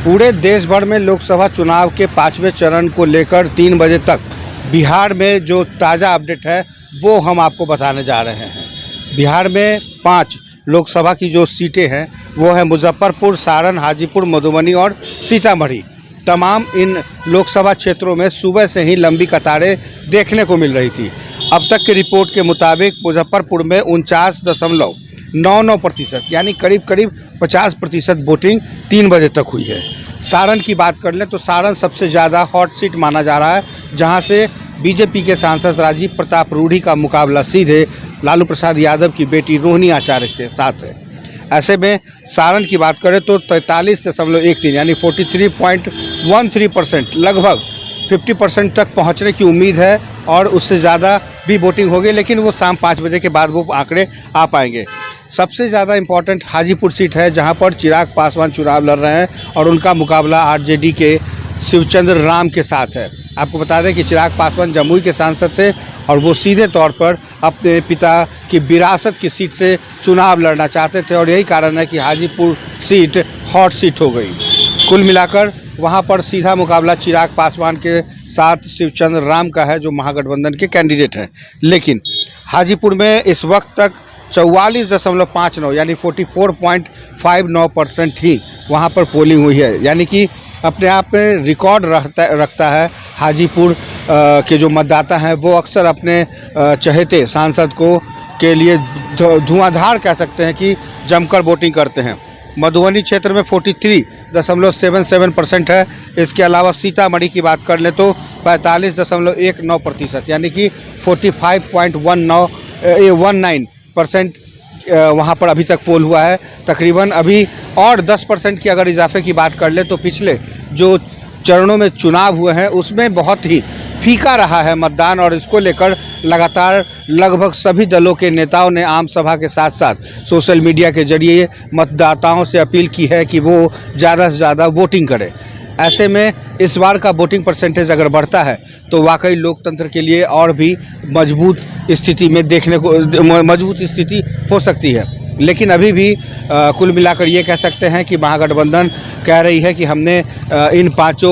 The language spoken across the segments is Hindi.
पूरे देश भर में लोकसभा चुनाव के 5वें चरण को लेकर 3 बजे तक बिहार में जो ताज़ा अपडेट है वो हम आपको बताने जा रहे हैं। बिहार में 5 लोकसभा की जो सीटें हैं वो है मुजफ्फरपुर, सारण, हाजीपुर, मधुबनी और सीतामढ़ी। तमाम इन लोकसभा क्षेत्रों में सुबह से ही लंबी कतारें देखने को मिल रही थी। अब तक की रिपोर्ट के मुताबिक मुजफ्फरपुर में 49.99% यानी करीब 50% वोटिंग 3 बजे तक हुई है। सारण की बात कर लें तो सारण सबसे ज़्यादा हॉट सीट माना जा रहा है, जहां से बीजेपी के सांसद राजीव प्रताप रूढ़ी का मुकाबला सीधे लालू प्रसाद यादव की बेटी रोहिणी आचार्य के साथ है। ऐसे में सारण की बात करें तो 43.13 यानी 43.13% लगभग 50% तक पहुंचने की उम्मीद है और उससे ज़्यादा भी वोटिंग होगी, लेकिन वो शाम 5 बजे के बाद वो आंकड़े आ पाएंगे। सबसे ज़्यादा इम्पॉर्टेंट हाजीपुर सीट है, जहां पर चिराग पासवान चुनाव लड़ रहे हैं और उनका मुकाबला आरजेडी के शिवचंद्र राम के साथ है। आपको बता दें कि चिराग पासवान जमुई के सांसद थे और वो सीधे तौर पर अपने पिता की विरासत की सीट से चुनाव लड़ना चाहते थे और यही कारण है कि हाजीपुर सीट हॉट सीट हो गई। कुल मिलाकर वहां पर सीधा मुकाबला चिराग पासवान के साथ शिवचंद्र राम का है, जो महागठबंधन के कैंडिडेट हैं। लेकिन हाजीपुर में इस वक्त तक 44.59 यानी 44.59% ही वहां पर पोलिंग हुई है, यानी कि अपने आप में रिकॉर्ड रखता है। हाजीपुर के जो मतदाता हैं वो अक्सर अपने चहेते सांसद को के लिए धुआंधार कह सकते हैं कि जमकर वोटिंग करते हैं। मधुबनी क्षेत्र में 43.77% है। इसके अलावा सीतामढ़ी की बात कर ले तो 45.19% यानी कि 45.19% वहाँ पर अभी तक पोल हुआ है। तकरीबन अभी और 10% की अगर इजाफे की बात कर ले तो पिछले जो चरणों में चुनाव हुए हैं उसमें बहुत ही फीका रहा है मतदान, और इसको लेकर लगातार लगभग सभी दलों के नेताओं ने आम सभा के साथ साथ सोशल मीडिया के जरिए मतदाताओं से अपील की है कि वो ज़्यादा से ज़्यादा वोटिंग करें। ऐसे में इस बार का वोटिंग परसेंटेज अगर बढ़ता है तो वाकई लोकतंत्र के लिए और भी मजबूत स्थिति हो सकती है। लेकिन अभी भी कुल मिलाकर ये कह सकते हैं कि महागठबंधन कह रही है कि हमने इन 5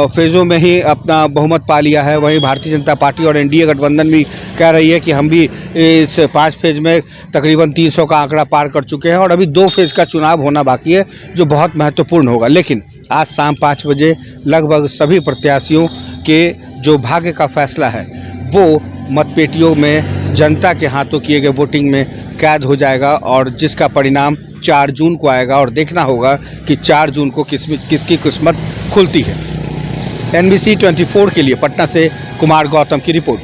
फेज़ों में ही अपना बहुमत पा लिया है। वहीं भारतीय जनता पार्टी और एनडीए गठबंधन भी कह रही है कि हम भी इस 5 फेज़ में तकरीबन 300 का आंकड़ा पार कर चुके हैं और अभी 2 फेज़ का चुनाव होना बाकी है, जो बहुत महत्वपूर्ण होगा। लेकिन आज शाम 5 बजे लगभग सभी प्रत्याशियों के जो भाग्य का फैसला है वो मतपेटियों में जनता के हाथों किए गए वोटिंग में कैद हो जाएगा, और जिसका परिणाम 4 जून को आएगा और देखना होगा कि 4 जून को किसकी किस्मत खुलती है। NBC 24 के लिए पटना से कुमार गौतम की रिपोर्ट।